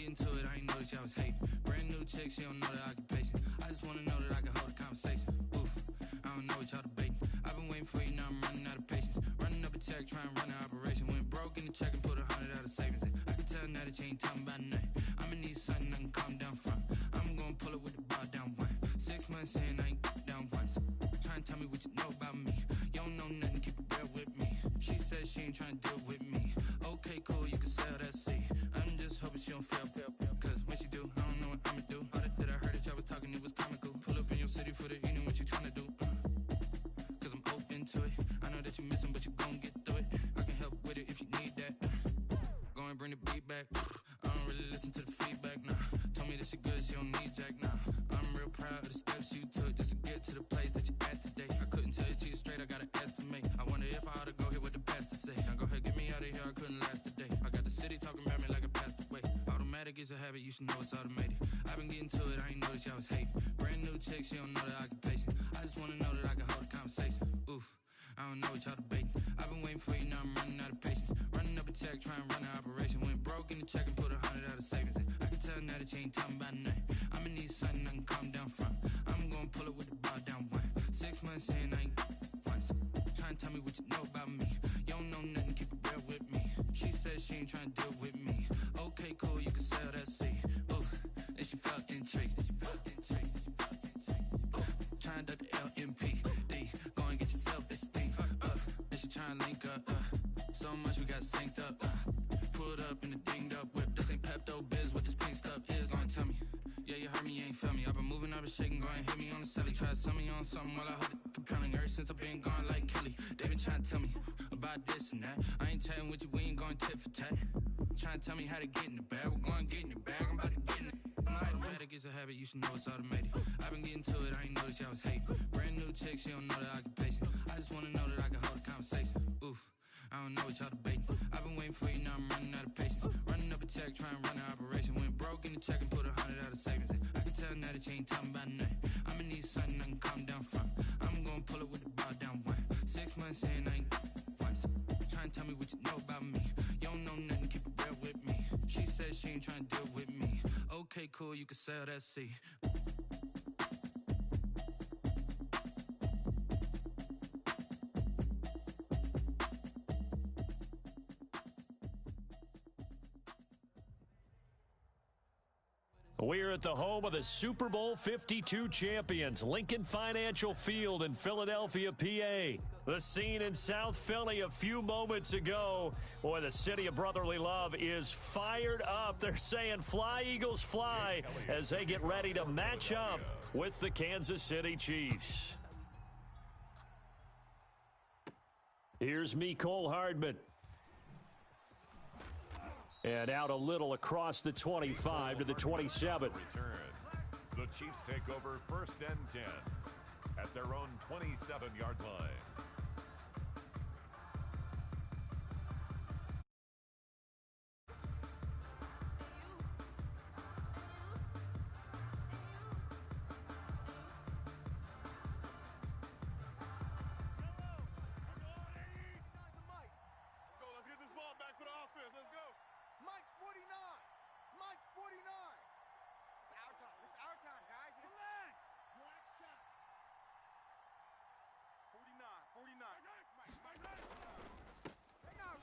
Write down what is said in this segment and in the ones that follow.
getting to it, I ain't noticed y'all was hating. Brand new chick, she don't know the occupation. I just wanna know that I can hold a conversation. Oof, I don't know what y'all debating. I've been waiting for you, now I'm running out of patience. Running up a check, trying to run an operation. Went broke in the check and put 100 out of savings in. I can tell now that you ain't talking about nothing. I'ma need something I can calm down from. I'm gonna pull it with the bar down one. 6 months in, I ain't down once. Trying to tell me what you know about me. You don't know nothing, keep it real with me. She said she ain't trying to deal with me. Okay, cool, you can sell that seat. I'm just hoping she don't fail. Cause when she do, I don't know what I'ma do. All that I heard that y'all was talking, it was comical. Pull up in your city for the evening, what you trying to do? Cause I'm open to it. I know that you missing, but you gon' get through it. I can help with it if you need that. Go and bring the beat back. I don't really listen to the feedback, nah. Told me that she good, she don't need jack, nah. I'm real proud of the steps you took just to get to the place that you at today. I couldn't tell you to you straight, I gotta estimate. I wonder if I ought to go here with the pastor say. Now go ahead, get me out of here, I couldn't last a day. I got the city talking about me like I passed away. Automatic is a habit, you should know it's automated. I've been getting to it, I ain't noticed y'all was hating. Brand new chick, she don't know the occupation. I just wanna know that I can hold a conversation. Oof, I don't know what y'all debating. I've been waiting for you, now I'm running out of patience. Running up a check, trying to run an operation. Went broke in the check and put 100 out of savings in. I can tell now that you ain't talking about nothing. I'ma need something I can calm down from. I'm gonna pull it with the bar down one. 6 months in, I ain't once. Trying to tell me what you know about me. You don't know nothing, keep it real with me. She said she ain't trying to deal with me. Okay, cool, you can sell that seat. Ooh, and she felt intrigued. Trying to the LMPD. Go and get your self-esteem. And she trying to link up. So much we got synced up. Pulled up in the dinged up whip. This ain't Pepto Biz, what this pink stuff is. Gonna tell me. Yeah, you heard me, you ain't felt me. I've been moving up and shaking, go and hit me on the celly. Try to sell me on something while I hold it compelling. Ever since I've been gone like Kelly, they been trying to tell me about this and that. I ain't chatting with you, we ain't going tit for tat. Trying to tell me how to get in the bag. We're going to get in your bag, I'm about to get in it. I'm like, automatic is a habit, you should know it's automated. I've been getting to it, I ain't noticed y'all was hating. Brand new chick, she don't know the occupation. I just wanna know that I can hold a conversation. Oof, I don't know what y'all debating. I've been waiting for you, now I'm running out of patience. Running up a check, trying to run an operation. Went broke in the check and put 100 out of savings in. I can tell now that you ain't talking about nothing. I'ma need something I can calm down from. I'm gonna pull it with the bar down one. 6 months in, I ain't once. Trying to tell me what you know about me. You don't know nothing, keep it real with me. She said she ain't trying to deal with me. Okay, cool, you can sell that seat. We're at the home of the Super Bowl 52 champions, Lincoln Financial Field in Philadelphia, PA. The scene in South Philly a few moments ago. Boy, the city of brotherly love is fired up. They're saying fly, Eagles, fly, as they get ready to match up with the Kansas City Chiefs. Here's Mecole Hardman. And out a little across the 25 to the 27. Return. The Chiefs take over 1st and 10 at their own 27-yard line.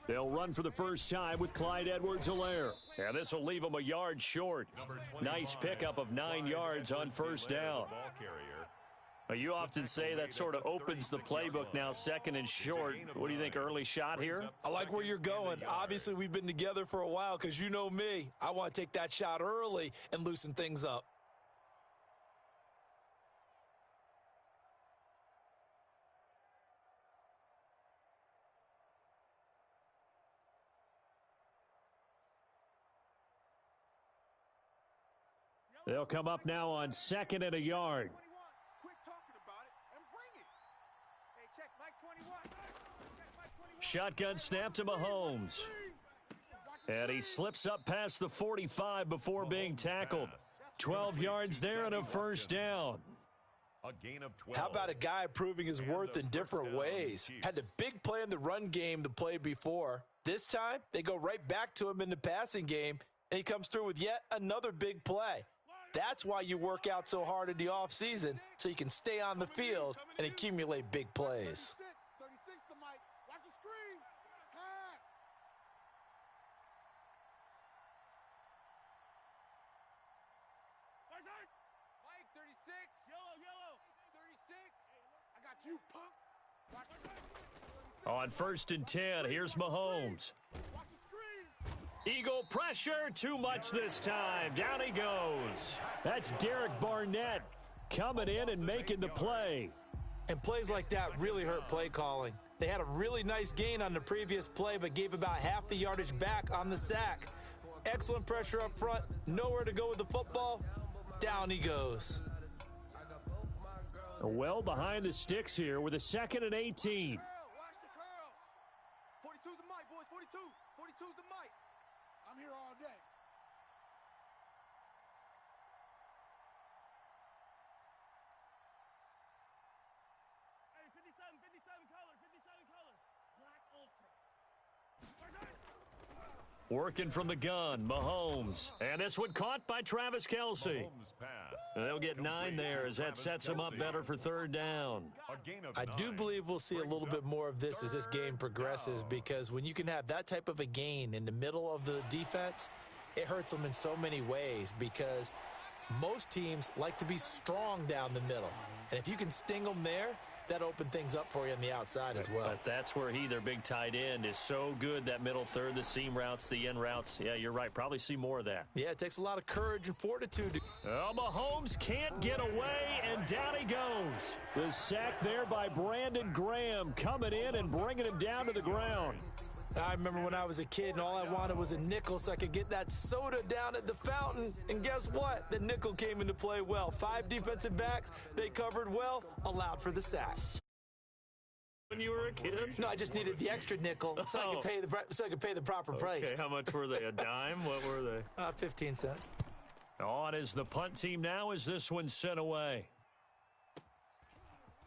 They'll run for the first time with Clyde Edwards-Helaire. And this will leave them a yard short. Nice pickup of 9 yards on first down. You often say that sort of opens the playbook now, 2nd and short. What do you think, early shot here? I like where you're going. Obviously, we've been together for a while because you know me. I want to take that shot early and loosen things up. They'll come up now on 2nd and a yard. Shotgun snap to Mahomes. And he slips up past the 45 before being tackled. 12 yards there and a first down. How about a guy proving his worth in different ways? Had the big play in the run game the play before. This time, they go right back to him in the passing game, and he comes through with yet another big play. That's why you work out so hard in the offseason, so you can stay on the field and accumulate big plays. 36 to Mike. Watch the screen. Pass. Mike, 36. Yellow. 36. I got you, punk. Watch the screen. On 1st and 10, here's Mahomes. Watch the screen. Eagle pressure, too much this time. Down he goes. That's Derek Barnett coming in and making the play. And plays like that really hurt play calling. They had a really nice gain on the previous play, but gave about half the yardage back on the sack. Excellent pressure up front, nowhere to go with the football. Down he goes. Well behind the sticks here with a 2nd and 18. Watch the curls. 42's the Mike, boys. 42. 42's the Mike. I'm here all day. Hey, 57 color. Black Ultra. Working from the gun, Mahomes. And this one caught by Travis Kelce. Mahomes pass. They'll get 9 there as that sets them up better for 3rd down. A gain of I 9. do believe we'll see a little bit more of this as this game progresses, because when you can have that type of a gain in the middle of the defense, it hurts them in so many ways, because most teams like to be strong down the middle. And if you can sting them there, that opened things up for you on the outside as well. But that's where their big tight end, is so good, that middle third, the seam routes, the end routes. Yeah, you're right. Probably see more of that. Yeah, it takes a lot of courage and fortitude. Oh, Mahomes can't get away, and down he goes. The sack there by Brandon Graham, coming in and bringing him down to the ground. I remember when I was a kid and all I wanted was a nickel so I could get that soda down at the fountain. And guess what? The nickel came into play well. 5 defensive backs, they covered well, allowed for the sacks. When you were a kid? No, I just needed the extra nickel so I could pay the proper price. Okay, how much were they? A dime? What were they? 15 cents. On is the punt team now as this one's sent away.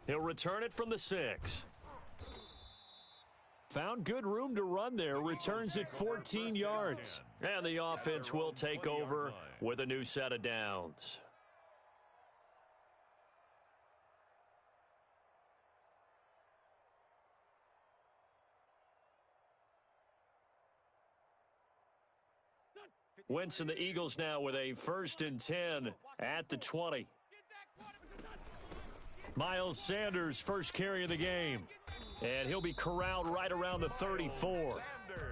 He'll return it from the 6. Found good room to run there. Returns it 14 yards. And the offense will take over with a new set of downs. Wentz and the Eagles now with a 1st and 10 at the 20. Miles Sanders, first carry of the game. And he'll be corralled right around the 34.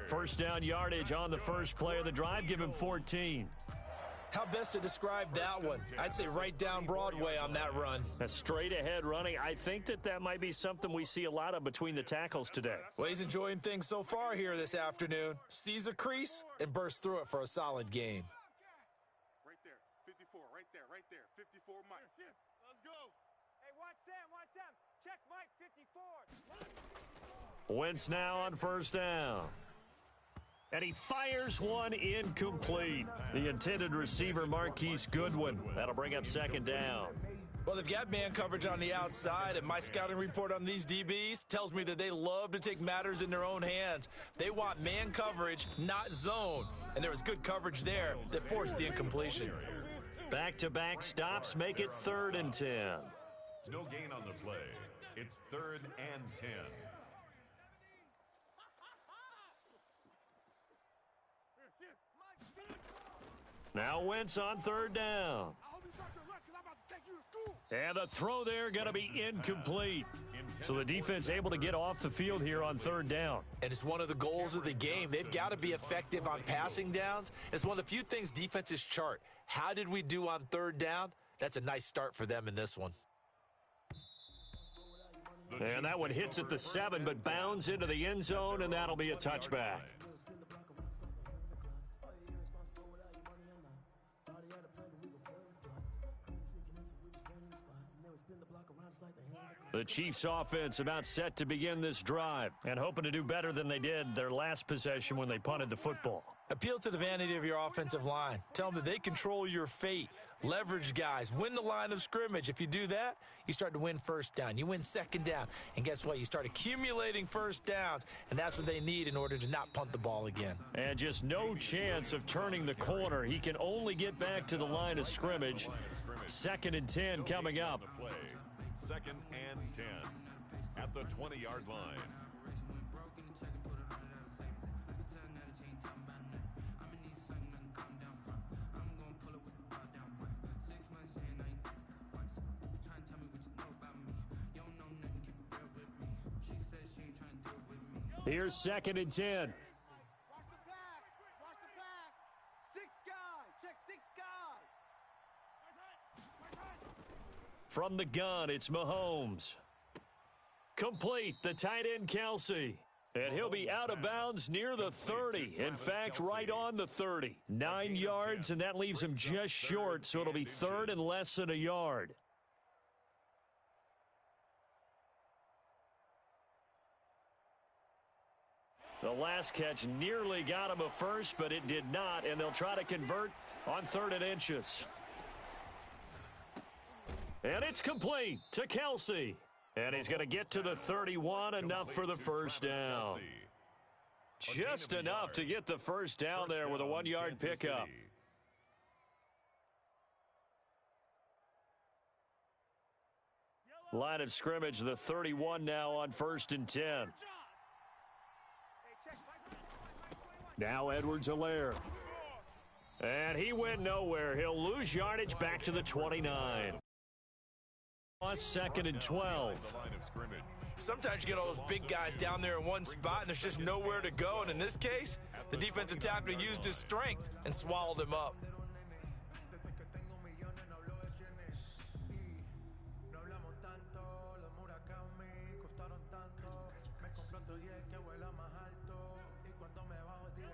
1st down yardage on the first play of the drive. Give him 14. How best to describe that one? I'd say right down Broadway on that run. A straight ahead running. I think that might be something we see a lot of between the tackles today. Well, he's enjoying things so far here this afternoon. Sees a crease and bursts through it for a solid game. Right there. 54. Right there. 54 Mike. Let's go. Hey, watch Sam. Check Mike. 54. Wentz now on 1st down. And he fires one incomplete. The intended receiver, Marquise Goodwin. That'll bring up 2nd down. Well, they've got man coverage on the outside, and my scouting report on these DBs tells me that they love to take matters in their own hands. They want man coverage, not zone. And there was good coverage there that forced the incompletion. Back-to-back stops make it 3rd and 10. No gain on the play. It's 3rd and 10. Now Wentz on 3rd down. And the throw there going to be incomplete. So the defense able to get off the field here on 3rd down. And it's one of the goals of the game. They've got to be effective on passing downs. It's one of the few things defenses chart. How did we do on 3rd down? That's a nice start for them in this one. And that one hits at the 7, but bounds into the end zone, and that'll be a touchback. The Chiefs offense about set to begin this drive and hoping to do better than they did their last possession when they punted the football. Appeal to the vanity of your offensive line. Tell them that they control your fate. Leverage guys. Win the line of scrimmage. If you do that, you start to win first down. You win second down. And guess what? You start accumulating first downs. And that's what they need in order to not punt the ball again. And just no chance of turning the corner. He can only get back to the line of scrimmage. 2nd and 10 coming up. 2nd and 10 at the 20-yard line. Here's 2nd and 10. Watch the pass. Watch the pass. 6 guy. Check 6 guy. From the gun, it's Mahomes. Complete, the tight end, Kelsey. And he'll be out of bounds near the 30. In fact, right on the 30. 9 yards, and that leaves him just short, so it'll be 3rd and less than a yard. The last catch nearly got him a first, but it did not, and they'll try to convert on 3rd and inches. And it's complete to Kelsey. And he's going to get to the 31, enough for the first down. Just enough to get the first down there with a 1-yard pickup. Line of scrimmage, the 31 now on 1st and 10. Now Edwards-Helaire. And he went nowhere. He'll lose yardage back to the 29. 2nd and 12. Sometimes you get all those big guys down there in one spot and there's just nowhere to go. And in this case, the defensive tackle used his strength and swallowed him up.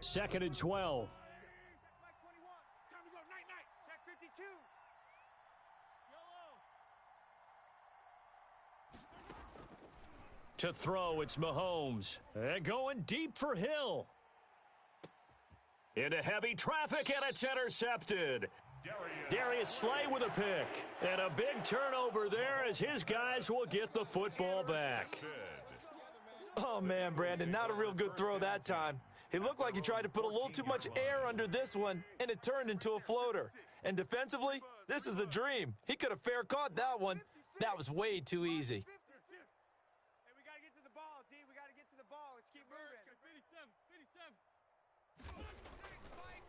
Second and 12. To throw, it's Mahomes. And going deep for Hill. Into heavy traffic, and it's intercepted. Darius Slay with a pick. And a big turnover there as his guys will get the football back. Oh, man, Brandon, not a real good throw that time. It looked like he tried to put a little too much air under this one, and it turned into a floater. And defensively, this is a dream. He could have fair caught that one. That was way too easy.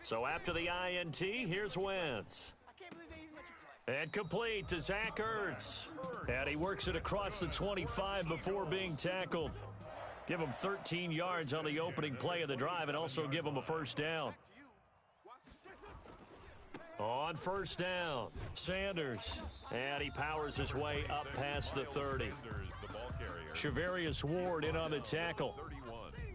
So after the INT, here's Wentz. And complete to Zach Ertz. And he works it across the 25 before being tackled. Give him 13 yards on the opening play of the drive and also give him a first down. On first down, Sanders. And he powers his way up past the 30. Shavarius Ward in on the tackle.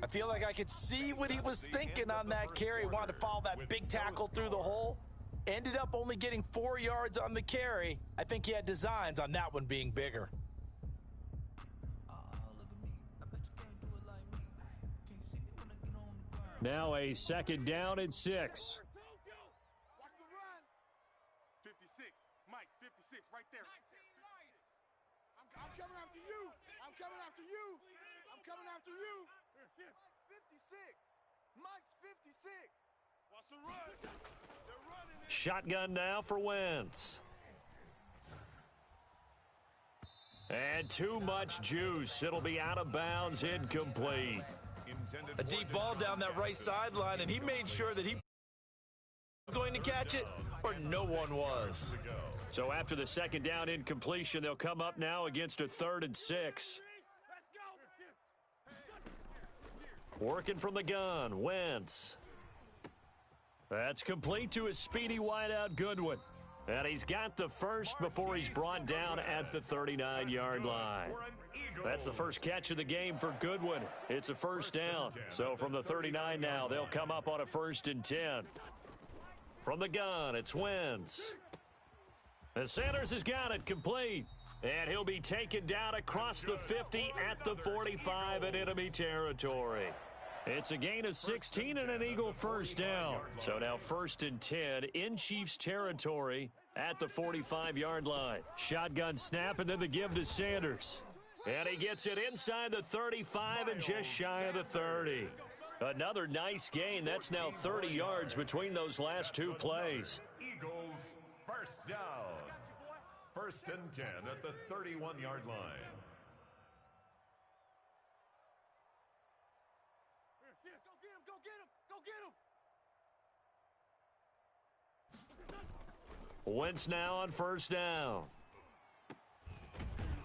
I feel like I could see what he was thinking on that carry. Wanted to follow that big tackle through the hole. Ended up only getting 4 yards on the carry. I think he had designs on that one being bigger. Now a 2nd down and 6. Watch the run. 56. Mike, 56, right there. I'm coming after you. I'm coming after you. I'm coming after you. 56. Mike's 56. Watch the run. They're running it. Shotgun now for Wentz. And too much juice. It'll be out of bounds, incomplete. A deep ball down that right sideline, and he made sure that he was going to catch it, or no one was. So after the 2nd down incompletion, they'll come up now against a 3rd and 6. Working from the gun, Wentz. That's complete to his speedy wideout Goodwin. And he's got the first before he's brought down at the 39-yard line. That's the first catch of the game for Goodwin. It's a first down. So from the 39 now, they'll come up on a 1st and 10. From the gun, it's Wentz. And Sanders has got it complete. And he'll be taken down across the 50 at the 45 in enemy territory. It's a gain of 16 and an Eagle first down. So now 1st and 10 in Chiefs territory at the 45-yard line. Shotgun snap and then the give to Sanders. And he gets it inside the 35 and just shy of the 30. Another nice gain. That's now 30 yards between those last two plays. Eagles first down. 1st and 10 at the 31-yard line. Go get him! Go get him! Wentz now on 1st down.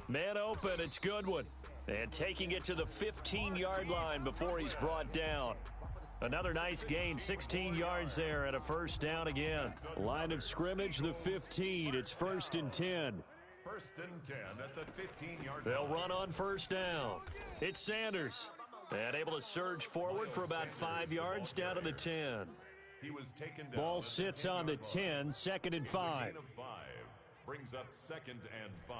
Man open, it's Goodwin. And taking it to the 15-yard line before he's brought down. Another nice gain, 16 yards there and a 1st down again. Line of scrimmage, the 15. It's 1st and 10. 1st and 10 at the 15-yard line. They'll run on 1st down. It's Sanders. And able to surge forward for about 5 yards down to the 10. He was taken down. Ball sits on the 10, 2nd and 5. Gain of 5. Brings up 2nd and 5.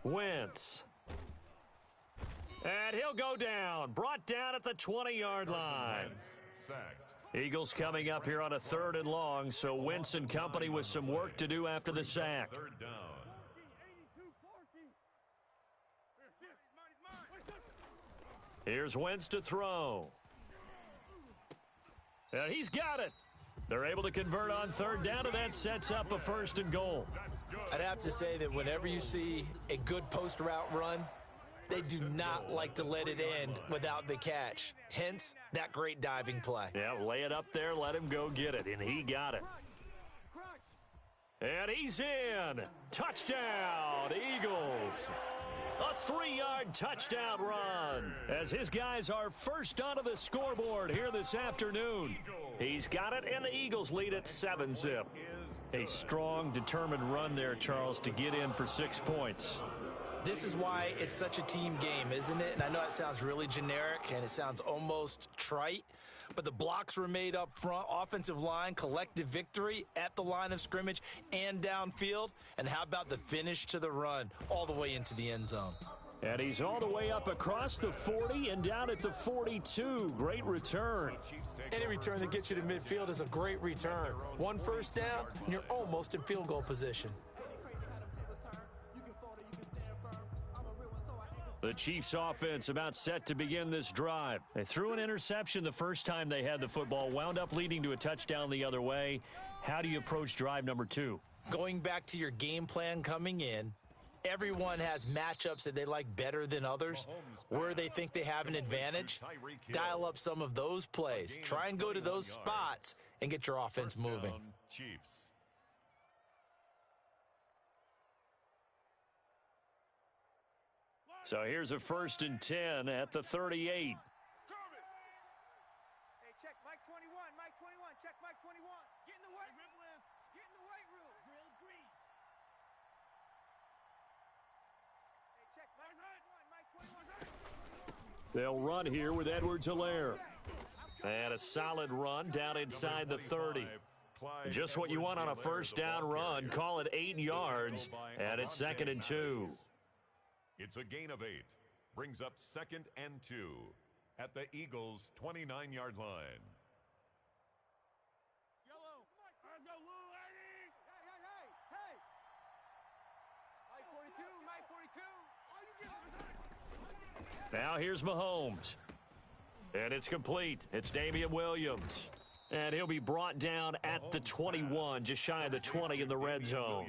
Wentz. And he'll go down. Brought down at the 20-yard line. Sacked. Eagles coming up here on a 3rd and long, so Wentz and company with some work to do after the sack. 3rd down. Here's Wentz to throw. And he's got it. They're able to convert on 3rd down, and that sets up a 1st and goal. I'd have to say that whenever you see a good post route run, they do not like to let it end without the catch. Hence, that great diving play. Yeah, lay it up there, let him go get it, and he got it. And he's in. Touchdown, Eagles. A 3-yard touchdown run as his guys are first onto the scoreboard here this afternoon. He's got it, and the Eagles lead at 7-zip. A strong, determined run there, Charles, to get in for 6 points. This is why it's such a team game, isn't it? And I know it sounds really generic and it sounds almost trite, but the blocks were made up front, offensive line, collective victory at the line of scrimmage and downfield. And how about the finish to the run all the way into the end zone? And he's all the way up across the 40 and down at the 42. Great return. Any return that gets you to midfield is a great return. 1 first down, and you're almost in field goal position. The Chiefs offense about set to begin this drive. They threw an interception the first time they had the football, wound up leading to a touchdown the other way. How do you approach drive number 2? Going back to your game plan coming in, everyone has matchups that they like better than others. Where they think they have an advantage, dial up some of those plays. Try and go to those spots and get your offense moving. Chiefs. So here's a 1st and 10 at the 38. Hey, check Mike 21, Mike 21, check Mike 21. Get in the weight room. Get in the weight room. Drill green. Hey, check Mike 21, Mike 21. They'll run here with Edwards-Helaire. And a solid run down inside the 30. Just what you want on a first down run. Call it 8 yards, and it's 2nd and 2. It's a gain of 8. Brings up 2nd and 2 at the Eagles' 29-yard line. Yellow. Let's go, little lady. Hey. Mike 42, Mike 42. All you get. Now here's Mahomes. And it's complete. It's Damian Williams. And he'll be brought down at the 21, just shy of the 20 in the red zone.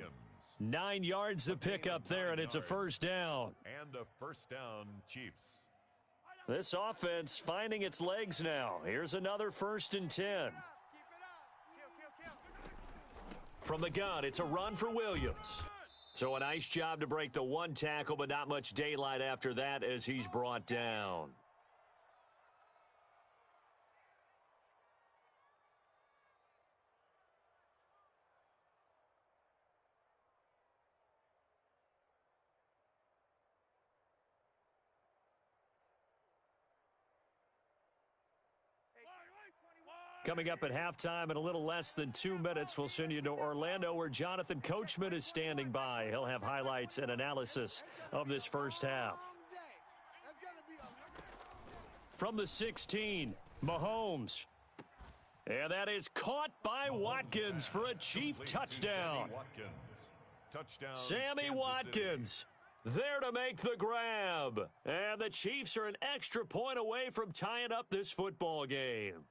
9 yards to pick up there, and it's a first down. And a first down, Chiefs. This offense finding its legs now. Here's another 1st and 10. From the gun, it's a run for Williams. So a nice job to break the 1 tackle, but not much daylight after that as he's brought down. Coming up at halftime in a little less than 2 minutes, we'll send you to Orlando where Jonathan Coachman is standing by. He'll have highlights and analysis of this first half. from the 16. Mahomes. And that is caught by Watkins for a Chief touchdown. Sammy Watkins there to make the grab. And the Chiefs are an extra point away from tying up this football game.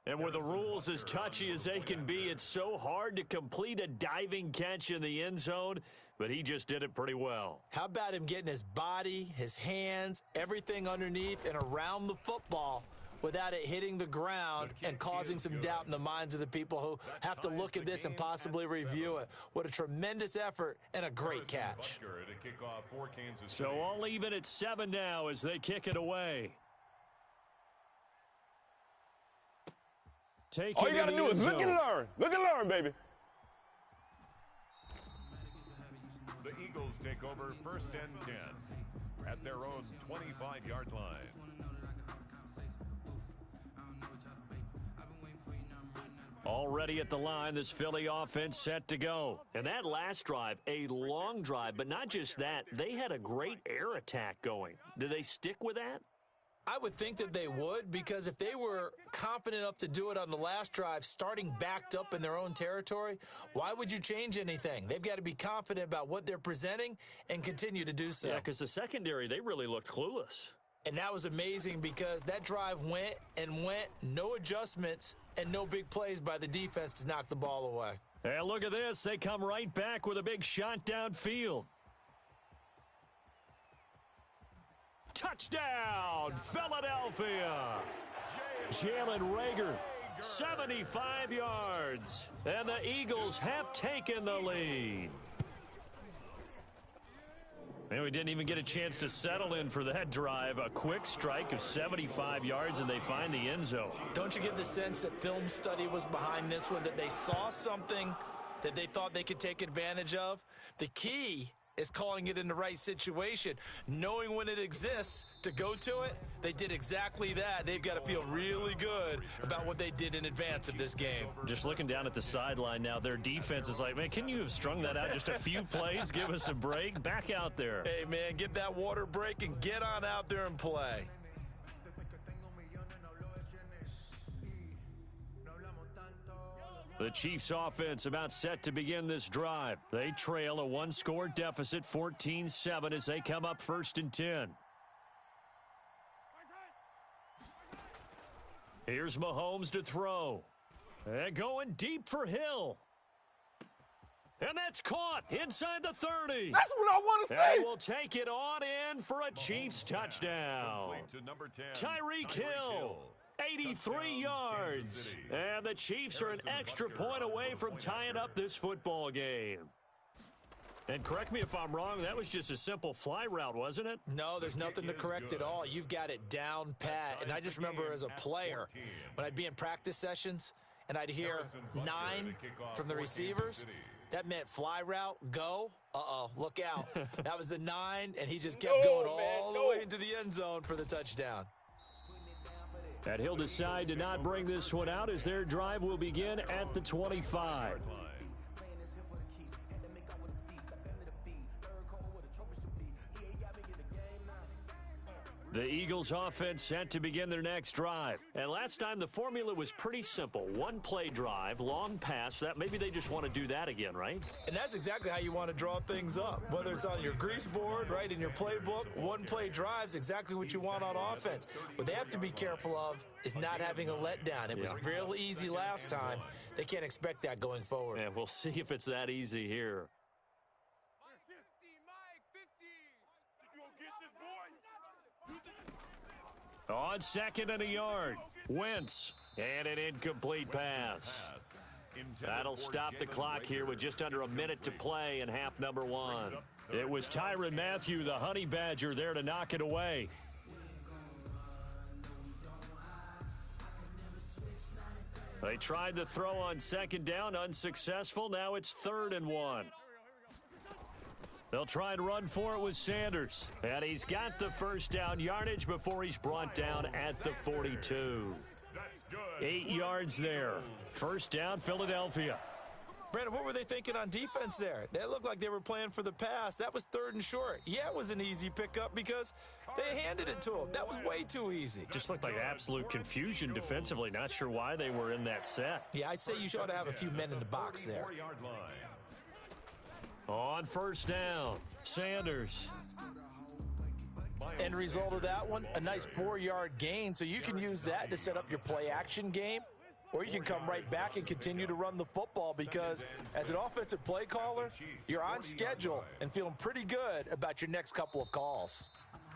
And with the rules as touchy as they can be, it's so hard to complete a diving catch in the end zone, but he just did it pretty well. How about him getting his body, his hands, everything underneath and around the football without it hitting the ground and causing some doubt in the minds of the people who have to look at this and possibly review it. What a tremendous effort and a great catch. So all even at 7 now as they kick it away. All you got to do is look and learn. Look and learn, baby. The Eagles take over 1st and 10 at their own 25-yard line. Already at the line, this Philly offense set to go. And that last drive, a long drive, but not just that, they had a great air attack going. Do they stick with that? I would think that they would, because if they were confident enough to do it on the last drive, starting backed up in their own territory, why would you change anything? They've got to be confident about what they're presenting and continue to do so. Yeah, because the secondary, they really looked clueless. And that was amazing because that drive went and went, no adjustments and no big plays by the defense to knock the ball away. And look at this. They come right back with a big shot downfield. Touchdown, Philadelphia. Jalen Reagor, 75 yards. And the Eagles have taken the lead. And we didn't even get a chance to settle in for that drive. A quick strike of 75 yards, and they find the end zone. Don't you get the sense that film study was behind this one, that they saw something that they thought they could take advantage of? The key is calling it in the right situation, knowing when it exists to go to it. They did exactly that. They've got to feel really good about what they did in advance of this game. Just looking down at the sideline now, their defense is like, man, can you have strung that out just a few plays? Give us a break. Back out there. Hey, man, give that water break and get on out there and play. The Chiefs offense about set to begin this drive. They trail a one-score deficit, 14-7, as they come up 1st and 10. Here's Mahomes to throw. And going deep for Hill. And that's caught inside the 30. That's what I want to say. And he will take it on in for a Chiefs touchdown. Tyreek Hill. 83 yards. And the Chiefs are an extra point away from tying up this football game. And correct me if I'm wrong, that was just a simple fly route, wasn't it? No, there's nothing to correct at all. You've got it down pat. And I just remember as a player, when I'd be in practice sessions and I'd hear 9 from the receivers, that meant fly route, go. Uh-oh, look out. That was the 9, and he just kept going all the way into the end zone for the touchdown. And he'll decide to not bring this one out as their drive will begin at the 25. The Eagles offense set to begin their next drive. And last time the formula was pretty simple. One-play drive, long pass. That maybe they just want to do that again, right? And that's exactly how you want to draw things up. Whether it's on your grease board, right, in your playbook, one-play drive's exactly what you want on offense. What they have to be careful of is not having a letdown. It was real easy last time. They can't expect that going forward. And we'll see if it's that easy here. On 2nd and a yard, Wentz, and an incomplete pass. That'll stop the clock here with just under a minute to play in half number 1. It was Tyrann Mathieu, the Honey Badger, there to knock it away. They tried the throw on 2nd down, unsuccessful. Now it's 3rd and 1. They'll try and run for it with Sanders. And he's got the first down yardage before he's brought down at the 42. 8 yards there. First down, Philadelphia. Brandon, what were they thinking on defense there? They looked like they were playing for the pass. That was 3rd and short. Yeah, it was an easy pickup because they handed it to him. That was way too easy. Just looked like absolute confusion defensively. Not sure why they were in that set. Yeah, I'd say you should have a few men in the box there. On 1st down, Sanders. End result of that one, a nice 4-yard gain, so you can use that to set up your play-action game, or you can come right back and continue to run the football because as an offensive play caller, you're on schedule and feeling pretty good about your next couple of calls.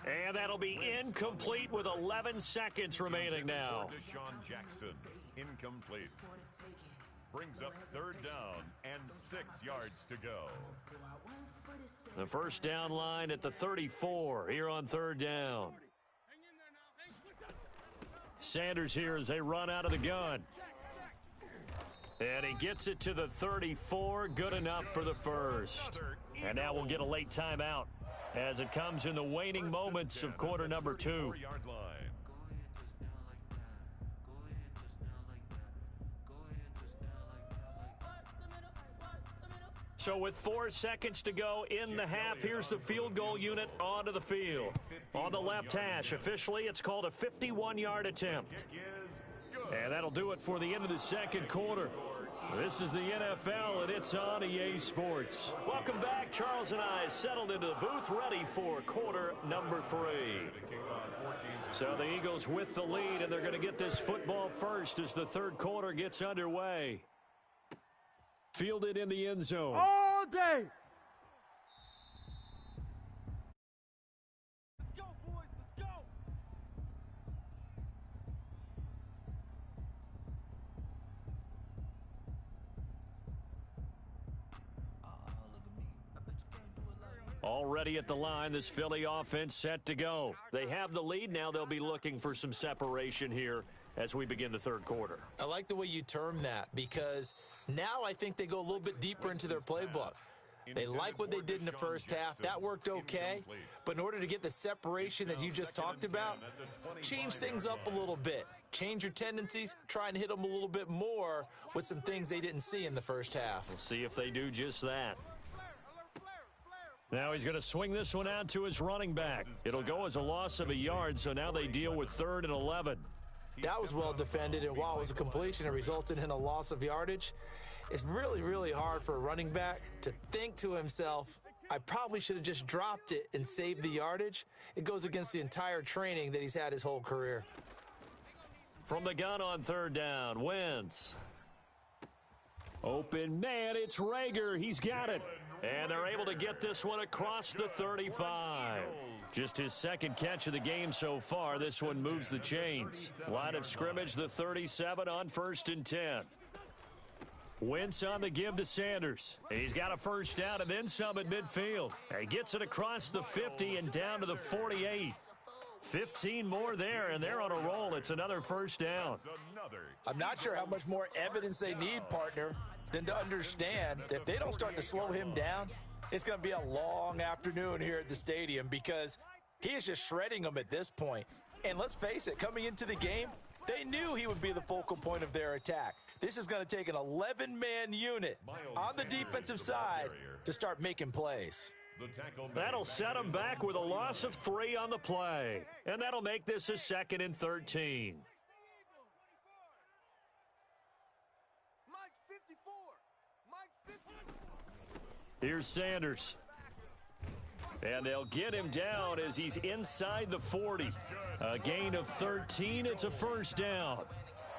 And that'll be incomplete with 11 seconds remaining now. Deshaun Jackson, incomplete. Brings up 3rd down and 6 yards to go. The 1st down line at the 34 here on 3rd down. Sanders here as they run out of the gun. And he gets it to the 34. Good enough for the first. And now we'll get a late timeout as it comes in the waning moments of quarter number 2. So with 4 seconds to go in the half, here's the field goal unit onto the field. On the left hash, officially, it's called a 51-yard attempt. And that'll do it for the end of the second quarter. This is the NFL, and it's on EA Sports. Welcome back. Charles and I settled into the booth, ready for quarter number 3. So the Eagles with the lead, and they're going to get this football first as the 3rd quarter gets underway. Fielded in the end zone. All day. Let's go, boys. Let's go. Already at the line, this Philly offense set to go. They have the lead. Now they'll be looking for some separation here as we begin the 3rd quarter. I like the way you term that because now I think they go a little bit deeper into their playbook. They like what they did in the first half. That worked okay. But in order to get the separation that you just talked about, change things up a little bit. Change your tendencies, try and hit them a little bit more with some things they didn't see in the first half. We'll see if they do just that. Now he's going to swing this one out to his running back. It'll go as a loss of a yard, so now they deal with 3rd and 11. That was well defended, and while it was a completion, it resulted in a loss of yardage. It's really, really hard for a running back to think to himself, I probably should have just dropped it and saved the yardage. It goes against the entire training that he's had his whole career. From the gun on 3rd down, Wentz. Open man, it's Rager. He's got it. And they're able to get this one across the 35. Just his 2nd catch of the game so far. This one moves the chains. Line of scrimmage, the 37 on 1st and 10. Wentz on the give to Sanders. He's got a 1st down and then some at midfield. He gets it across the 50 and down to the 48. 15 more there, and they're on a roll. It's another 1st down. I'm not sure how much more evidence they need, partner, than to understand that if they don't start to slow him down, it's going to be a long afternoon here at the stadium because he is just shredding them at this point. And let's face it, coming into the game, they knew he would be the focal point of their attack. This is going to take an 11-man unit on the defensive side to start making plays. That'll set him back with a loss of 3 on the play. And that'll make this a 2nd and 13. Here's Sanders. And they'll get him down as he's inside the 40. A gain of 13. It's a 1st down.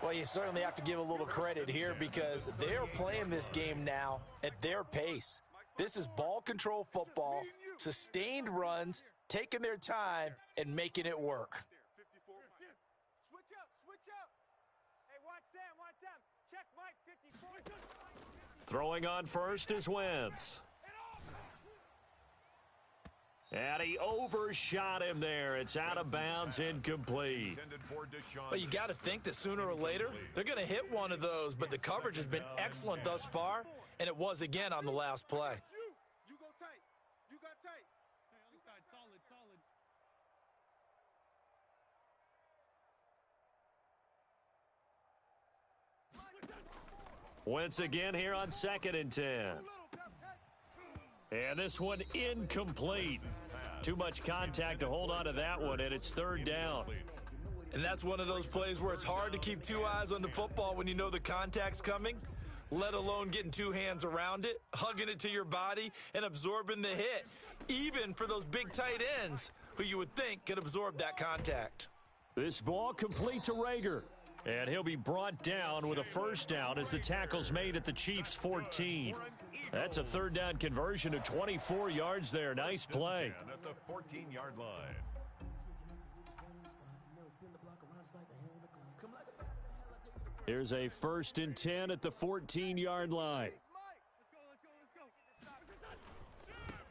Well, you certainly have to give a little credit here because they're playing this game now at their pace. This is ball control football, sustained runs, taking their time and making it work. Switch up. Hey, watch Sam. Check Mike, 54. Throwing on 1st is Wentz. And he overshot him there. It's out of bounds, incomplete. Well, you got to think that sooner or later they're going to hit one of those, but the coverage has been excellent thus far, and it was again on the last play. You go tight. You got tight. Solid. Once again here on 2nd and 10. And this one incomplete. Too much contact to hold on to that one, and it's 3rd down. And that's one of those plays where it's hard to keep 2 eyes on the football when you know the contact's coming, let alone getting 2 hands around it, hugging it to your body, and absorbing the hit, even for those big tight ends who you would think could absorb that contact. This ball complete to Rager, and he'll be brought down with a 1st down as the tackle's made at the Chiefs' 14. That's a 3rd down conversion of 24 yards there. Nice play. At the 14-yard line. Here's a 1st and 10 at the 14-yard line.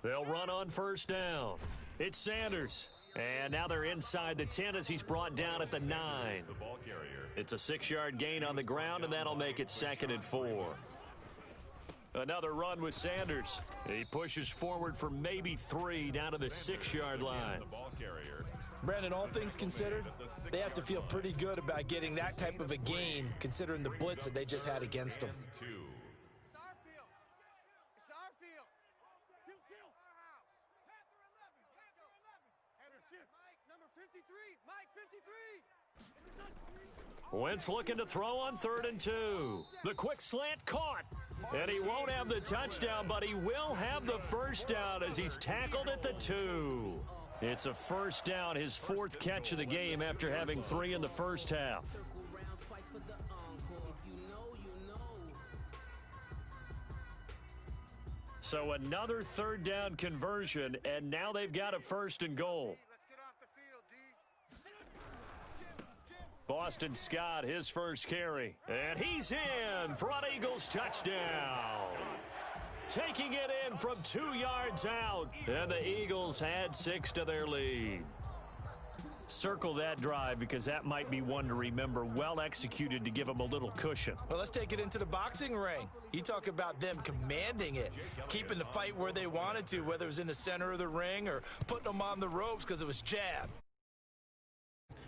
They'll run on 1st down. It's Sanders. And now they're inside the 10 as he's brought down at the 9. It's a 6-yard gain on the ground, and that'll make it 2nd and 4. Another run with Sanders. He pushes forward for maybe 3 down to the 6-yard line. Brandon, all things considered, they have to feel pretty good about getting that type of a gain considering the blitz that they just had against them. It's our field. It's our field. Our house. Panther 11. Mike, number 53. Mike, 53. Wentz looking to throw on 3rd and 2. The quick slant caught. And he won't have the touchdown, but he will have the 1st down as he's tackled at the 2. It's a 1st down, his 4th catch of the game after having 3 in the first half. So another 3rd down conversion, and now they've got a 1st and goal. Let's get off the field, D. Boston Scott, his 1st carry. And he's in. Front Eagles touchdown. Taking it in from 2 yards out. And the Eagles had 6 to their lead. Circle that drive because that might be one to remember. Well executed to give them a little cushion. Well, let's take it into the boxing ring. You talk about them commanding it, keeping the fight where they wanted to, whether it was in the center of the ring or putting them on the ropes because it was jab.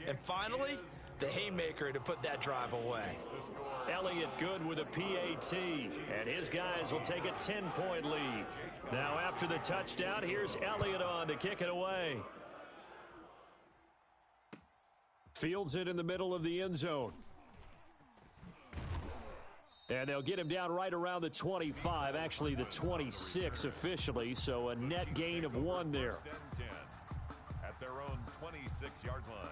And finally, the haymaker to put that drive away. Elliott good with a PAT, and his guys will take a 10-point lead. Now after the touchdown, here's Elliott on to kick it away. Fields it in the middle of the end zone. And they'll get him down right around the 25, actually the 26 officially, so a net gain of 1 there. At their own 26-yard line.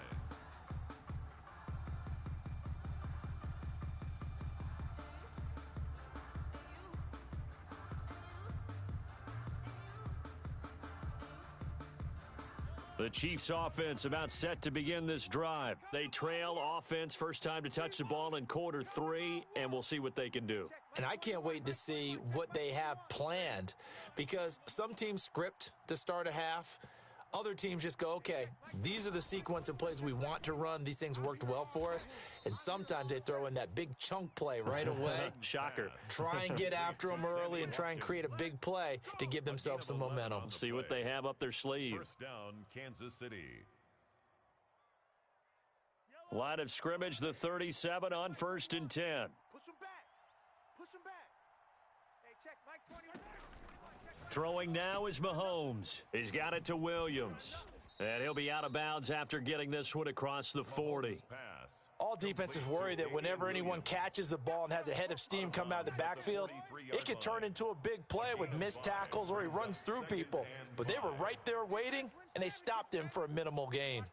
The Chiefs offense about set to begin this drive. They trail offense, first time to touch the ball in quarter 3, and we'll see what they can do. And I can't wait to see what they have planned because some teams script to start a half. Other teams just go, okay, these are the sequence of plays we want to run. These things worked well for us. And sometimes they throw in that big chunk play right away. Shocker. Try and get after them early and try and create a big play to give themselves some momentum. See what they have up their sleeve. 1st down, Kansas City. Line of scrimmage, the 37 on 1st and 10. Push him back. Push him back. Hey, check. Mike 20. Throwing now is Mahomes. He's got it to Williams. And he'll be out of bounds after getting this one across the 40. All defenses worry that whenever anyone catches the ball and has a head of steam come out of the backfield, it could turn into a big play with missed tackles or he runs through people. But they were right there waiting, and they stopped him for a minimal gain.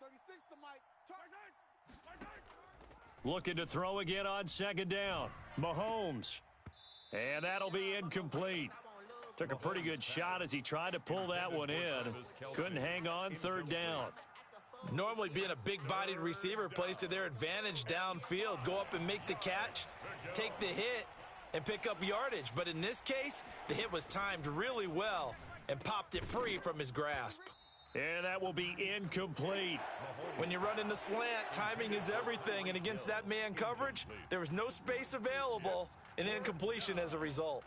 36 to Mike. Looking to throw again on 2nd down. Mahomes. And that'll be incomplete. Took a pretty good shot as he tried to pull that one in. Couldn't hang on 3rd down. Normally being a big-bodied receiver plays to their advantage downfield. Go up and make the catch, take the hit, and pick up yardage. But in this case, the hit was timed really well and popped it free from his grasp. And that will be incomplete. When you run in the slant, timing is everything. And against that man coverage, there was no space available, and incompletion as a result.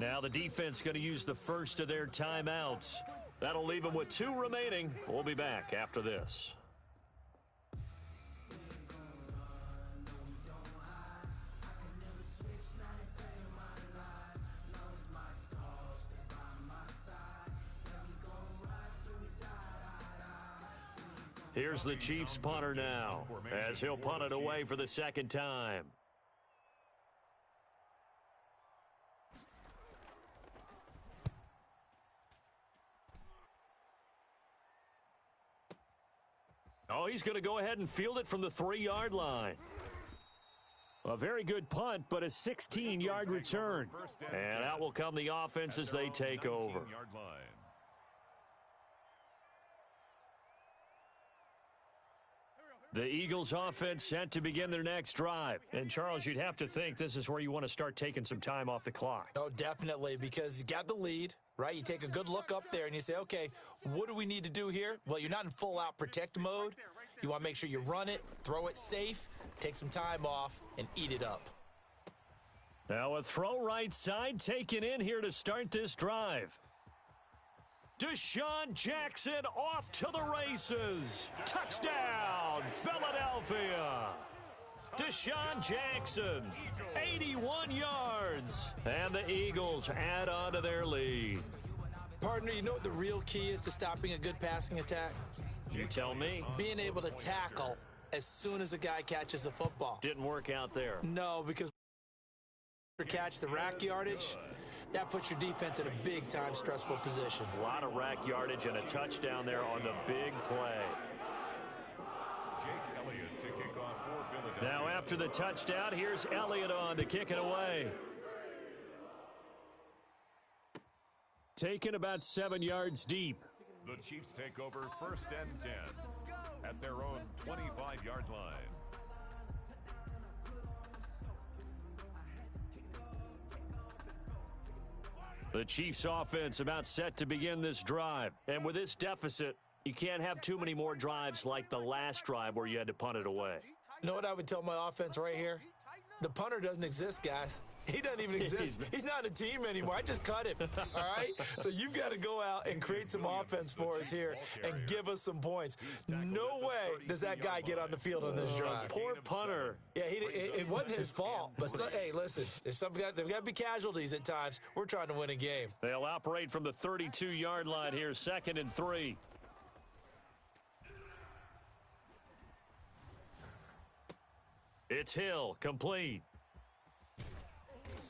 Now the defense going to use the first of their timeouts. That'll leave them with 2 remaining. We'll be back after this. Here's the Chiefs punter now, as he'll punt it away for the second time. Oh, he's going to go ahead and field it from the 3-yard line. A very good punt, but a 16-yard return. And out will come the offense as they take over. The Eagles offense set to begin their next drive. And, Charles, you'd have to think this is where you want to start taking some time off the clock. Oh, definitely, because you got the lead, right? You take a good look up there and you say, okay, what do we need to do here? Well, you're not in full-out protect mode. You want to make sure you run it, throw it safe, take some time off, and eat it up. Now a throw right side taken in here to start this drive. Deshaun Jackson off to the races. Touchdown, Philadelphia. Deshaun Jackson, 81 yards. And the Eagles add on to their lead. Partner, you know what the real key is to stopping a good passing attack? You tell me. Being able to tackle as soon as a guy catches the football. Didn't work out there. No, because catch the rack yardage, that puts your defense in a big-time stressful position. A lot of rack yardage and a touchdown there on the big play. Now after the touchdown, here's Elliott on to kick it away. Taken about 7 yards deep. The Chiefs take over 1st and 10 at their own 25-yard line. The Chiefs offense about set to begin this drive. And with this deficit, you can't have too many more drives like the last drive where you had to punt it away. You know what I would tell my offense right here? The punter doesn't exist, guys. He doesn't even exist. He's not a team anymore. I just cut him, all right? So you've got to go out and create some offense for us here and give us some points. No way does that guy get on the field on this drive. Poor punter. Yeah, it wasn't his fault. But, hey, listen, there's got to be casualties at times. We're trying to win a game. They'll operate from the 32-yard line here, 2nd and 3. It's Hill, complete.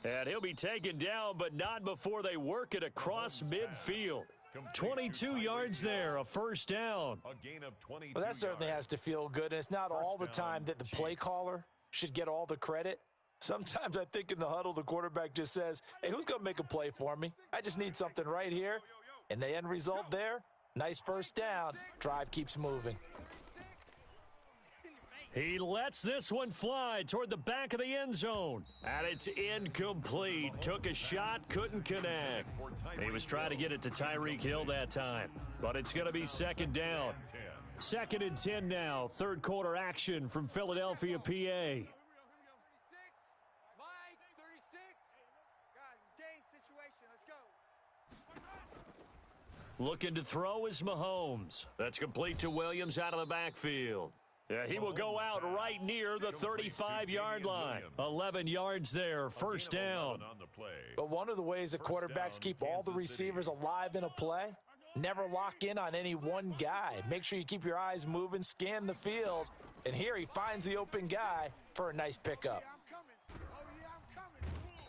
And he'll be taken down, but not before they work it across midfield. 22 yards there, a first down. Well, that certainly has to feel good, and it's not all the time that the play caller should get all the credit. Sometimes I think in the huddle, the quarterback just says, hey, who's going to make a play for me? I just need something right here. And the end result there, nice first down. Drive keeps moving. He lets this one fly toward the back of the end zone. And it's incomplete. Took a shot, couldn't connect. He was trying to get it to Tyreek Hill that time. But it's going to be 2nd down. 2nd and 10 now. 3rd quarter action from Philadelphia, PA. Looking to throw is Mahomes. That's complete to Williams out of the backfield. Yeah, he will go out right near the 35-yard line. 11 yards there, first down. But one of the ways that quarterbacks keep all the receivers alive in a play, never lock in on any one guy. Make sure you keep your eyes moving, scan the field, and here he finds the open guy for a nice pickup.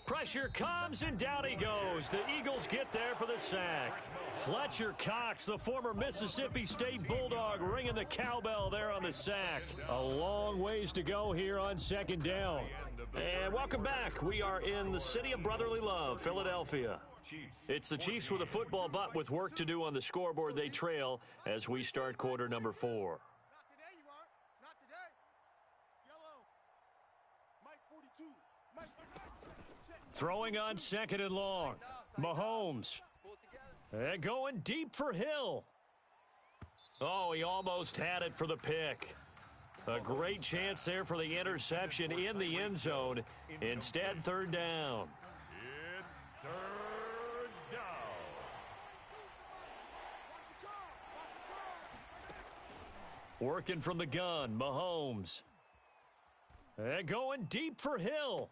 Pressure comes, and down he goes. The Eagles get there for the sack. Fletcher Cox, the former Mississippi State Bulldog, ringing the cowbell there on the sack. A long ways to go here on 2nd down. And welcome back. We are in the city of brotherly love, Philadelphia. It's the Chiefs with a football, but with work to do on the scoreboard. They trail as we start quarter number 4. Throwing on 2nd and long. Mahomes. And going deep for Hill. Oh, he almost had it for the pick. A great chance there for the interception in the end zone. Instead, 3rd down. It's 3rd Working from the gun, Mahomes. And going deep for Hill.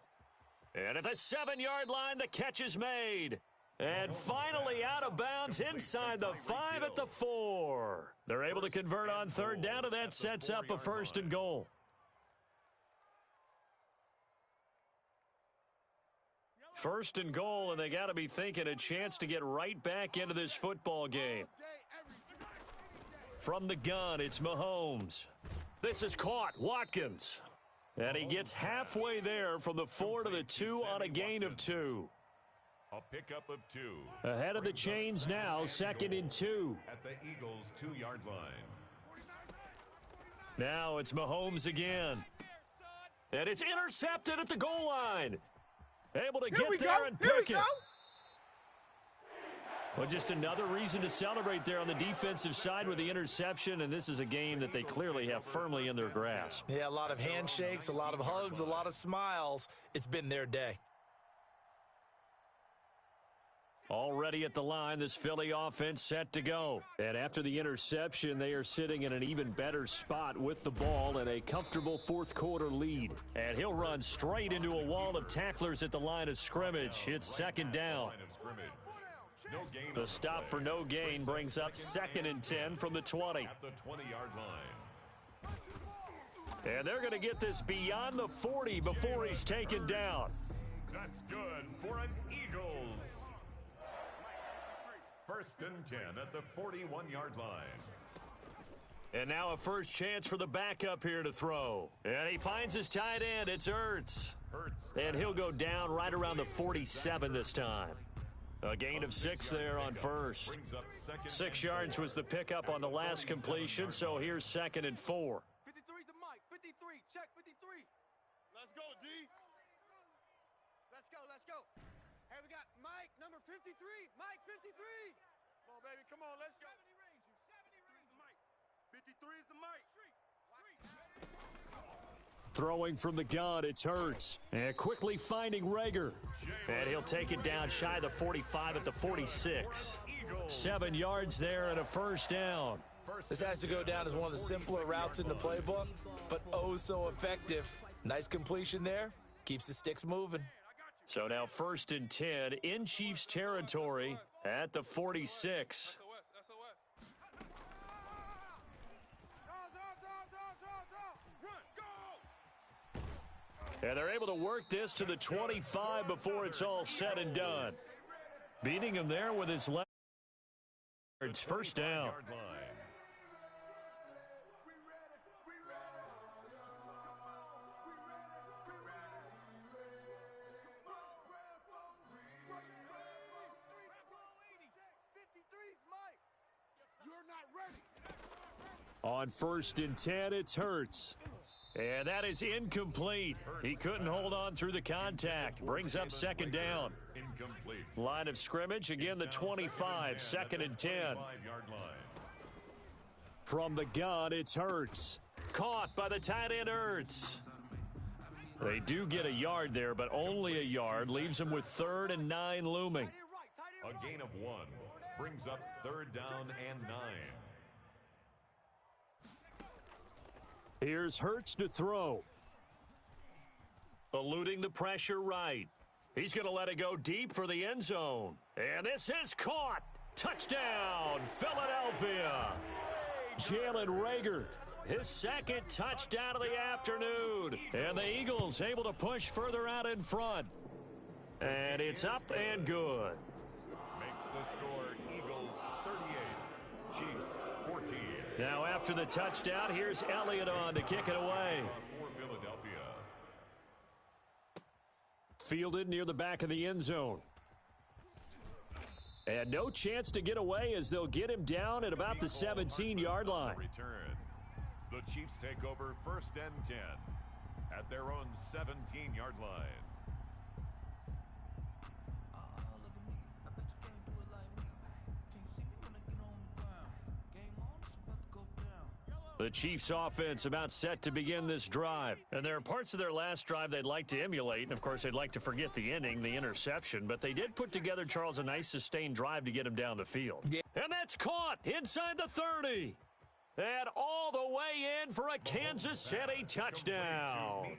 And at the 7-yard line, the catch is made. And finally out of bounds inside the 5 at the 4. They're able to convert on third down, and that sets up a 1st and goal. First and goal, and they got to be thinking a chance to get right back into this football game. From the gun, it's Mahomes. This is caught, Watkins. And he gets halfway there from the 4 to the 2 on a gain of 2. A pickup of 2. Ahead of the chains now, 2nd and 2. At the Eagles' 2-yard line. Now it's Mahomes again. And it's intercepted at the goal line. Able to get there and pick it. Well, just another reason to celebrate there on the defensive side with the interception, and this is a game that they clearly have firmly in their grasp. Yeah, a lot of handshakes, a lot of hugs, a lot of smiles. It's been their day. Already at the line, this Philly offense set to go. And after the interception, they are sitting in an even better spot with the ball and a comfortable fourth-quarter lead. And he'll run straight into a wall of tacklers at the line of scrimmage. It's 2nd down. The stop for no gain brings up 2nd and 10 from the 20. At the 20-yard line. And they're going to get this beyond the 40 before he's taken down. That's good for an Eagles. 1st and 10 at the 41-yard line. And now a first chance for the backup here to throw. And he finds his tight end. It's Ertz. And he'll go down right around the 47 this time. A gain of 6 there on first. 6 yards was the pickup on the last completion, so here's 2nd and 4. 53's the Mike. 53. Check 53. Let's go, D. Let's go. Let's go. Hey, we got Mike, number 53. Mike, 53. Come on, baby. Come on. Let's go. 70 is the Mike. 53 is the Mike. Throwing from the gun, it's Hurts. And quickly finding Rager. And he'll take it down shy of the 45 at the 46. 7 yards there and a first down. This has to go down as one of the simpler routes in the playbook, but oh so effective. Nice completion there. Keeps the sticks moving. So now 1st and 10 in Chiefs territory at the 46. And they're able to work this to the 25 before it's all said and done. Beating him there with his left. It's 1st down. On 1st and 10, it's Hurts. And that is incomplete. He couldn't hold on through the contact. Brings up 2nd down. Incomplete. Line of scrimmage, again the 25, 2nd and 10. From the gun, it's Hurts. Caught by the tight end, Ertz. They do get a yard there, but only a yard. Leaves them with 3rd and 9 looming. A gain of 1. Brings up 3rd down and 9. Here's Hurts to throw. Eluding the pressure right. He's going to let it go deep for the end zone. And this is caught. Touchdown, Philadelphia. Jalen Rager, his 2nd touchdown of the afternoon. And the Eagles able to push further out in front. And it's up and good. Makes the score Eagles 38, Chiefs 14. Now after the touchdown, here's Elliott on to kick it away. For Philadelphia. Fielded near the back of the end zone. And no chance to get away as they'll get him down at about the 17-yard line. Return. The Chiefs take over 1st and 10 at their own 17-yard line. The Chiefs offense about set to begin this drive. And there are parts of their last drive they'd like to emulate. And, of course, they'd like to forget the inning, the interception. But they did put together, Charles, a nice sustained drive to get him down the field. Yeah. And that's caught inside the 30. And all the way in for a Kansas City touchdown.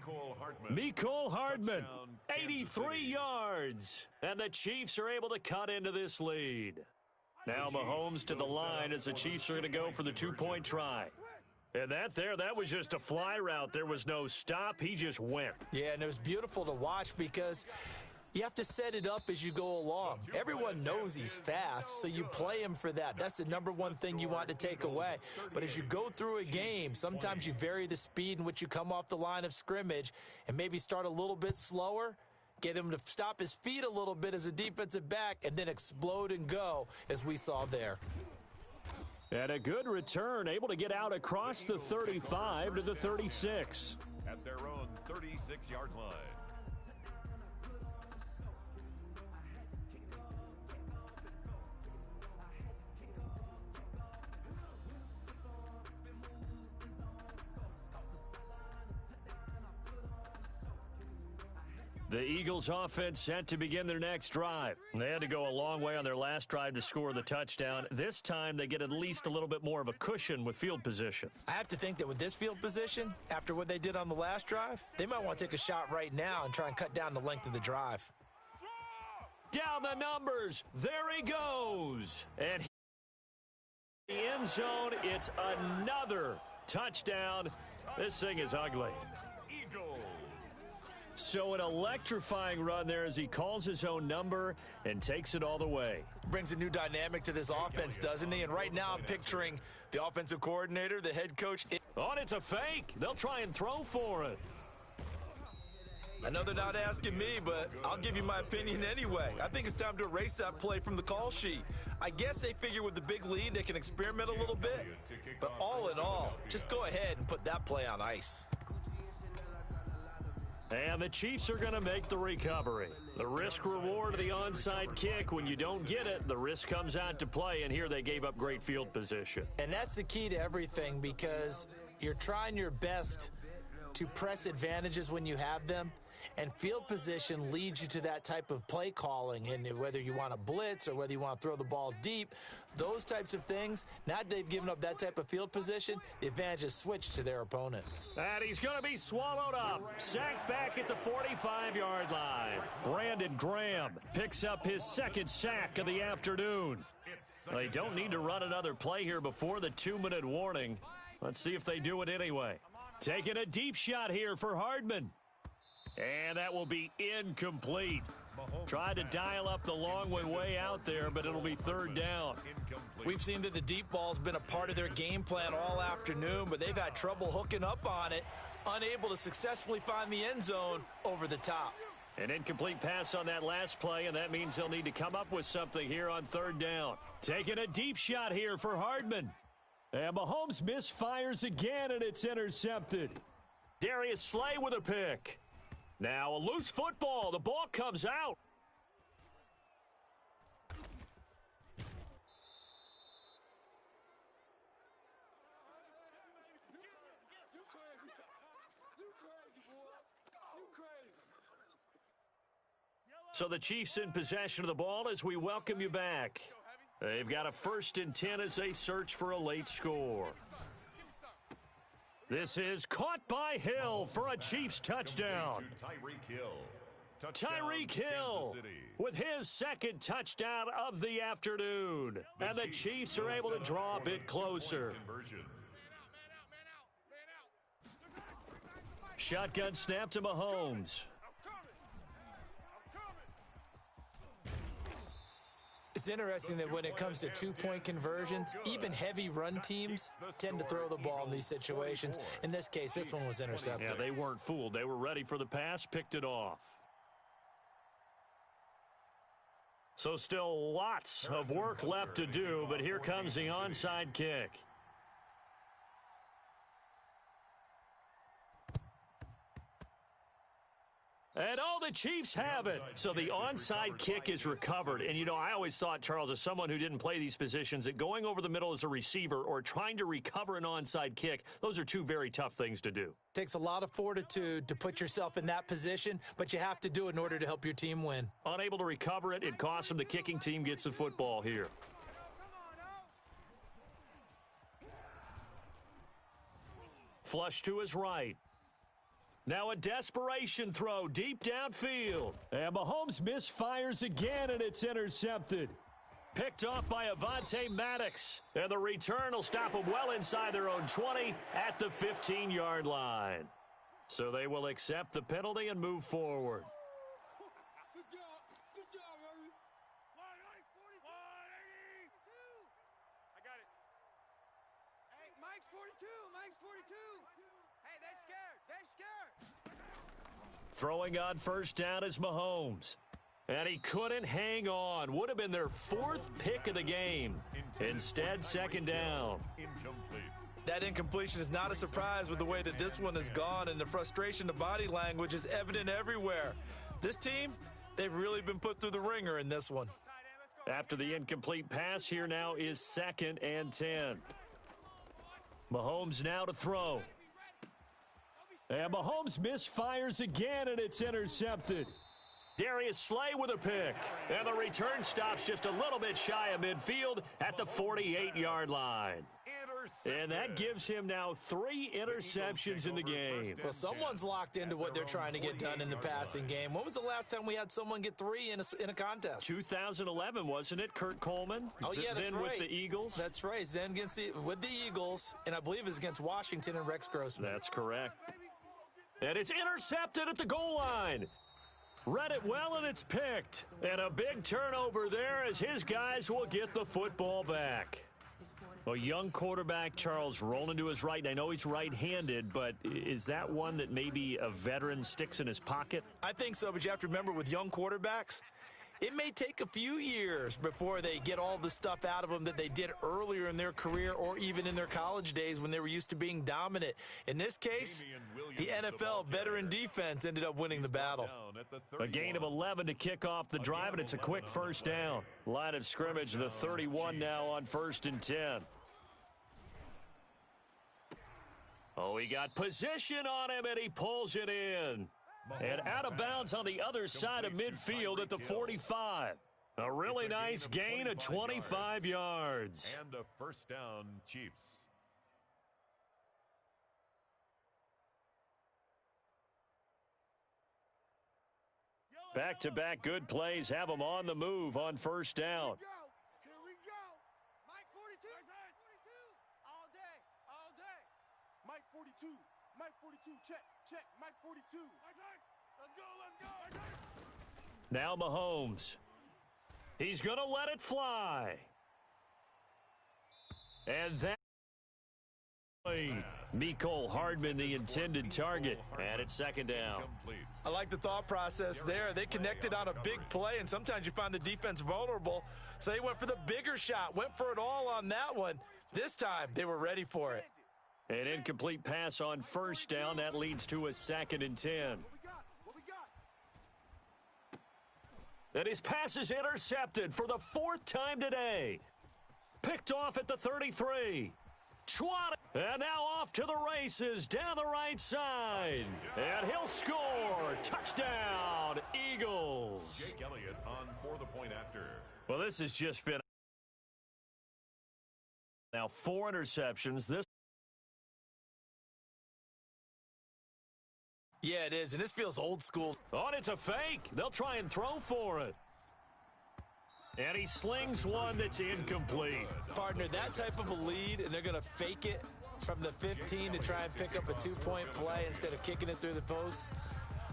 Mecole Hardman, 83 yards. And the Chiefs are able to cut into this lead. Now Mahomes to the line as the Chiefs are going to go for the two-point try. And that was just a fly route. There was no stop. He just went. Yeah, and it was beautiful to watch because you have to set it up as you go along. Everyone knows he's fast, so you play him for that. That's the number one thing you want to take away. But as you go through a game, sometimes you vary the speed in which you come off the line of scrimmage and maybe start a little bit slower, get him to stop his feet a little bit as a defensive back, and then explode and go, as we saw there. And a good return, able to get out across the 35 to the 36. At their own 36-yard line. The Eagles offense set to begin their next drive. They had to go a long way on their last drive to score the touchdown. This time they get at least a little bit more of a cushion with field position. I have to think that with this field position, after what they did on the last drive, they might want to take a shot right now and try and cut down the length of the drive. Down the numbers. There he goes. And the end zone, it's another touchdown. This thing is ugly. So an electrifying run there as he calls his own number and takes it all the way. Brings a new dynamic to this offense, doesn't he? And right now I'm picturing the offensive coordinator, the head coach. Oh, and it's a fake. They'll try and throw for it. I know they're not asking me, but I'll give you my opinion anyway. I think it's time to erase that play from the call sheet. I guess they figure with the big lead they can experiment a little bit. But all in all, just go ahead and put that play on ice. And the Chiefs are going to make the recovery. The risk-reward of the onside kick, when you don't get it, the risk comes out to play, and here they gave up great field position. And that's the key to everything because you're trying your best to press advantages when you have them, and field position leads you to that type of play calling, and whether you want to blitz or whether you want to throw the ball deep, those types of things. Now that they've given up that type of field position, the advantage is switched to their opponent. And he's going to be swallowed up. Sacked back at the 45-yard line. Brandon Graham picks up his second sack of the afternoon. They don't need to run another play here before the 2-minute warning. Let's see if they do it anyway. Taking a deep shot here for Hardman. And that will be incomplete. Tried to dial up the long one way out there, but it'll be third down. We've seen that the deep ball's been a part of their game plan all afternoon, but they've had trouble hooking up on it, unable to successfully find the end zone over the top. An incomplete pass on that last play, and that means they'll need to come up with something here on third down. Taking a deep shot here for Hardman. And Mahomes misfires again, and it's intercepted. Darius Slay with a pick. Now a loose football. The ball comes out. So the Chiefs in possession of the ball as we welcome you back. They've got a 1st and 10 as they search for a late score. This is caught by Hill for a Chiefs touchdown. Tyreek Hill with his second touchdown of the afternoon. And the Chiefs are able to draw a bit closer. Shotgun snap to Mahomes. It's interesting that when it comes to two-point conversions, even heavy run teams tend to throw the ball in these situations. In this case, this one was intercepted. Yeah, they weren't fooled. They were ready for the pass, picked it off. So still lots of work left to do, but here comes the onside kick. And all the Chiefs have it. So the onside kick is recovered. And, you know, I always thought, Charles, as someone who didn't play these positions, that going over the middle as a receiver or trying to recover an onside kick, those are two very tough things to do. Takes a lot of fortitude to put yourself in that position, but you have to do it in order to help your team win. Unable to recover it, it costs them. The kicking team gets the football here. Flush to his right. Now a desperation throw deep downfield. And Mahomes misfires again, and it's intercepted. Picked off by Avonte Maddox. And the return will stop them well inside their own 20 at the 15-yard line. So they will accept the penalty and move forward. Good job. Good job, baby. 180. I got it. Hey, Mike's 42. Mike's 42. Hey, they're scared. They're scared. Throwing on first down is Mahomes. And he couldn't hang on. Would have been their fourth pick of the game. Instead, second down. Incomplete. That incompletion is not a surprise with the way that this one has gone, and the frustration of body language is evident everywhere. This team, they've really been put through the ringer in this one. After the incomplete pass, here now is 2nd and 10. Mahomes now to throw. And Mahomes misfires again, and it's intercepted. Darius Slay with a pick. And the return stops just a little bit shy of midfield at the 48-yard line. And that gives him now 3 interceptions in the game. Well, someone's locked into what they're trying to get done in the passing game. When was the last time we had someone get 3 in a contest? 2011, wasn't it, Kurt Coleman? Oh, yeah, that's then right. with the Eagles? That's right. Then with the Eagles, and I believe it's against Washington and Rex Grossman. That's correct. And it's intercepted at the goal line. Read it well, and it's picked. And a big turnover there as his guys will get the football back. A young quarterback, Charles, rolling to his right. And I know he's right-handed, but is that one that maybe a veteran sticks in his pocket? I think so, but you have to remember with young quarterbacks, it may take a few years before they get all the stuff out of them that they did earlier in their career or even in their college days when they were used to being dominant. In this case, the NFL veteran defense ended up winning the battle. A gain of 11 to kick off the drive, and it's a quick first down. Line of scrimmage, the 31 now on 1st and 10. Oh, he got position on him, and he pulls it in. And out of bounds on the other side of midfield at the 45. A really nice gain of 25 yards. And a first down, Chiefs. Back-to-back good plays have them on the move on first down. Here we go. Mike 42. 42. All day. All day. Mike 42. Mike 42. Check. Check. Mike 42. Let's go. Let's go. Now Mahomes. He's going to let it fly. And that Mecole Hardman, the intended target. And it's second down. I like the thought process there. They connected on a big play, and sometimes you find the defense vulnerable. So they went for the bigger shot, went for it all on that one. This time, they were ready for it. An incomplete pass on first down. That leads to a 2nd and 10. What we got? And his pass is intercepted for the 4th time today. Picked off at the 33. 20. And now off to the races down the right side. And he'll score. Touchdown, Eagles. Jake Elliott on for the point after. Well, this has just been now 4 interceptions. This. Yeah, it is, and this feels old school. Oh, and it's a fake. They'll try and throw for it. And he slings one that's incomplete. Partner, that type of a lead, and they're going to fake it from the 15 to try and pick up a 2-point play instead of kicking it through the post.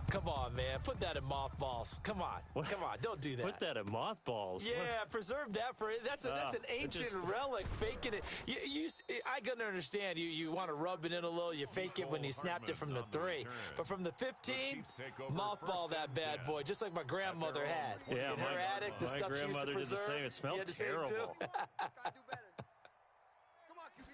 Come on, man. Put that in mothballs. Come on. Come on. Don't do that. Put that in mothballs. Yeah, preserve that for it. That's an ancient relic. Faking it. I can understand you want to rub it in a little. You fake it when you snapped it from the 3. But from the 15, mothball that bad boy, just like my grandmother had. Yeah, in her attic, the stuff she used to preserve. Did the same. It smelled terrible. Gotta do better. Come on, QB.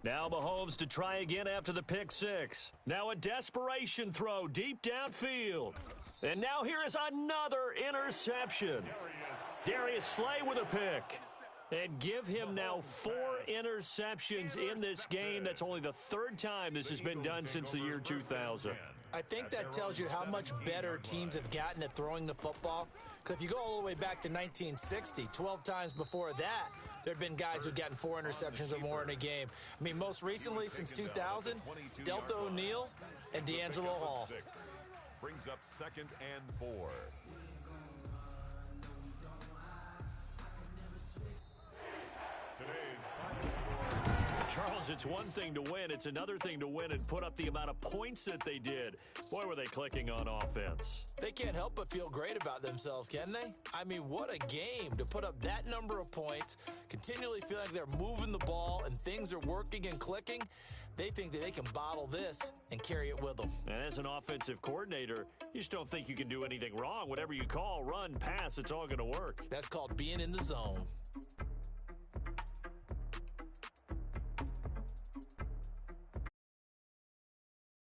Now Mahomes to try again after the pick 6. Now a desperation throw deep downfield. And now here is another interception. Darius Slay with a pick. And give him now 4 interceptions in this game. That's only the 3rd time this has been done since the year 2000. I think that tells you how much better teams have gotten at throwing the football. Because if you go all the way back to 1960, 12 times before that, There have been guys who've gotten 4 interceptions or more in a game. I mean, most recently, since 2000, Delta O'Neal and D'Angelo Hall. Brings up 2nd and 4. Charles, it's one thing to win. It's another thing to win and put up the amount of points that they did. Boy, were they clicking on offense. They can't help but feel great about themselves, can they? I mean, what a game to put up that number of points, continually feel like they're moving the ball and things are working and clicking. They think that they can bottle this and carry it with them. And as an offensive coordinator, you just don't think you can do anything wrong. Whatever you call, run, pass, it's all going to work. That's called being in the zone.